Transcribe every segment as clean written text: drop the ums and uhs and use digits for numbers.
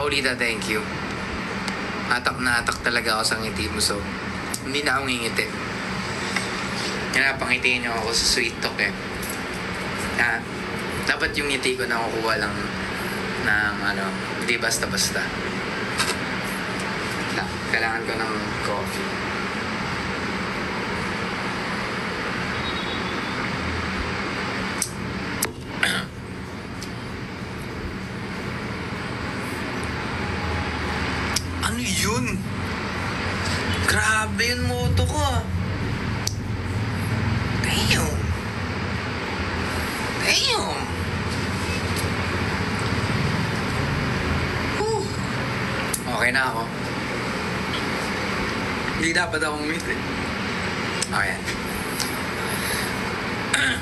Paulita, thank you. Atak na atak talaga ako sa ngiti mo, so hindi na ako ngingiti. Kaya pangitiin niyo ako sa sweet talk eh. Dapat yung ngiti ko nakukuha lang ng hindi basta-basta. Kailangan ko ng coffee. Ano yun? Grabe yung moto ko ah. Damn. Okay na ako. Hindi dapat akong umiti. Okay.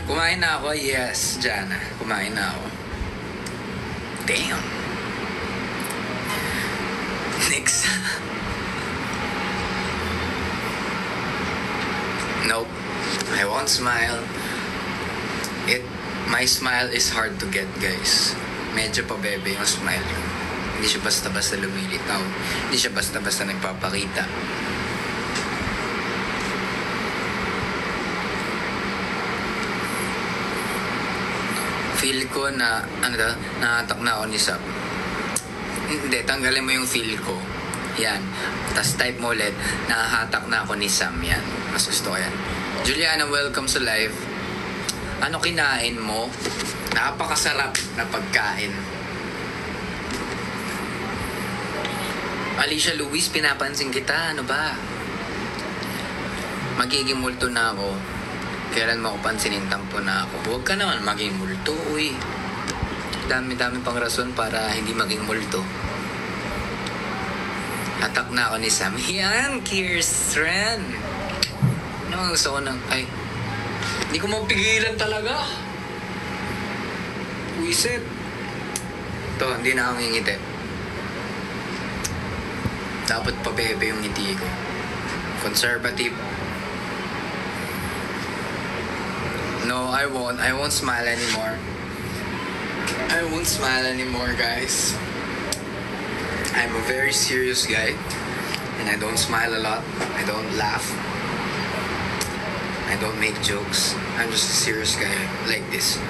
Kumain na ako. Yes, Jana. Kumain na ako. Damn. Next. Nope. I won't smile. My smile is hard to get, guys. Medyo pa bebe yung smile ko. Hindi siya basta-basta lumilitaw. Hindi siya basta-basta nagpapakita. Feel ko na, nakatak na ako ni Sab. Hindi, tanggalin mo yung feel ko. Yan. Tapos type mo ulit, nahahatak na ako ni Sam. Yan. Mas gusto ko yan. Juliana, welcome sa live. Ano kinain mo? Napakasarap na pagkain. Alicia Luis, pinapansin kita. Ano ba? Magiging multo na ako. Kailan mo ako pansinin, tampo na ako. Huwag ka naman maging multo, uy. Dami-dami pang rason para hindi maging multo. Atak na ako ni Sam. Yan, Kirsten. Ano gusto ko ng... Ay, hindi ko mapigilan talaga. Wisit. Ito, hindi na ako ngingiti. Dapat pa bebe yung ngiti ko. Conservative. No, I won't. I won't smile anymore. I won't smile anymore, guys. I'm a very serious guy. And I don't smile a lot. I don't laugh. I don't make jokes. I'm just a serious guy like this.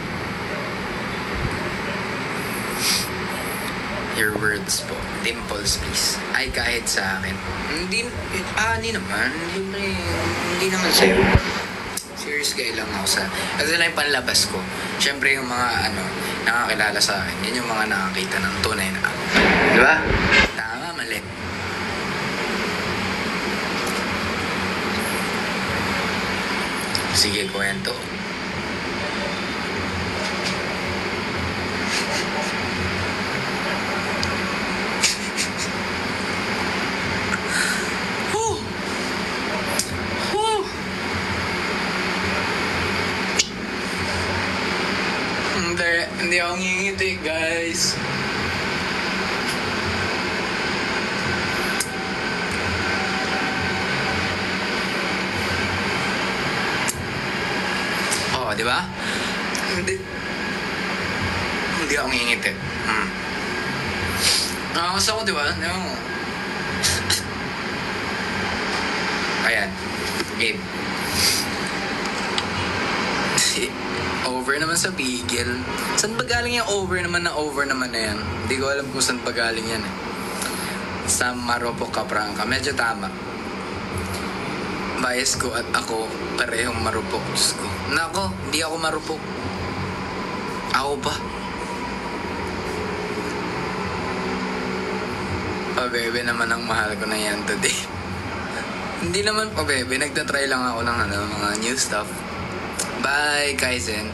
Your words po. Dimples, please. Ay, kahit sa akin. Hindi naman. Hindi naman sa'yo. Serious guy lang ako sa... Kasi lang yung panlabas ko. Siyempre yung mga nakakilala sa akin. Yan yung mga nakakita ng tunay na ako. Diba? Tama, mali. Sige, kwento. Hindi ako ngingiti, guys. Oh, di ba? Hindi ako ngingiti. Nakakas ako, di ba? No. Ayan. Game. Over naman sa pigil. Saan ba galing yung over naman na yan? Hindi ko alam kung saan ba galing yan eh. Sa marupok ka, prangka. Medyo tama. Bias ko at ako parehong marupok. Diyos ko. Nako, hindi ako marupok. Ako ba? Pabebe naman ang mahal ko na yan today. Hindi naman pabebe. Nagtatry lang ako ng mga new stuff. Bye, Kaizen.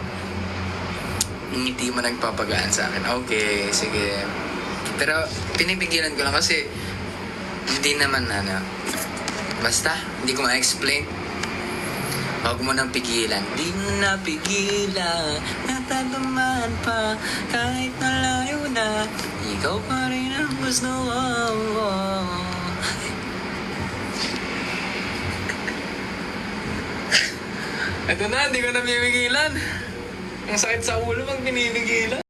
Ngiti mo nagpapagaan sa akin. Okay, sige. Pero pinipigilan ko lang kasi hindi naman basta, hindi ko ma-explain. Huwag mo nang pigilan. Di mo na pigilan. Natatamaan pa kahit nalayo na. Ikaw pa rin ang gusto ko. Ito na, hindi ko na pinipigilan. Ang sakit sa ulo pag pinipigilan.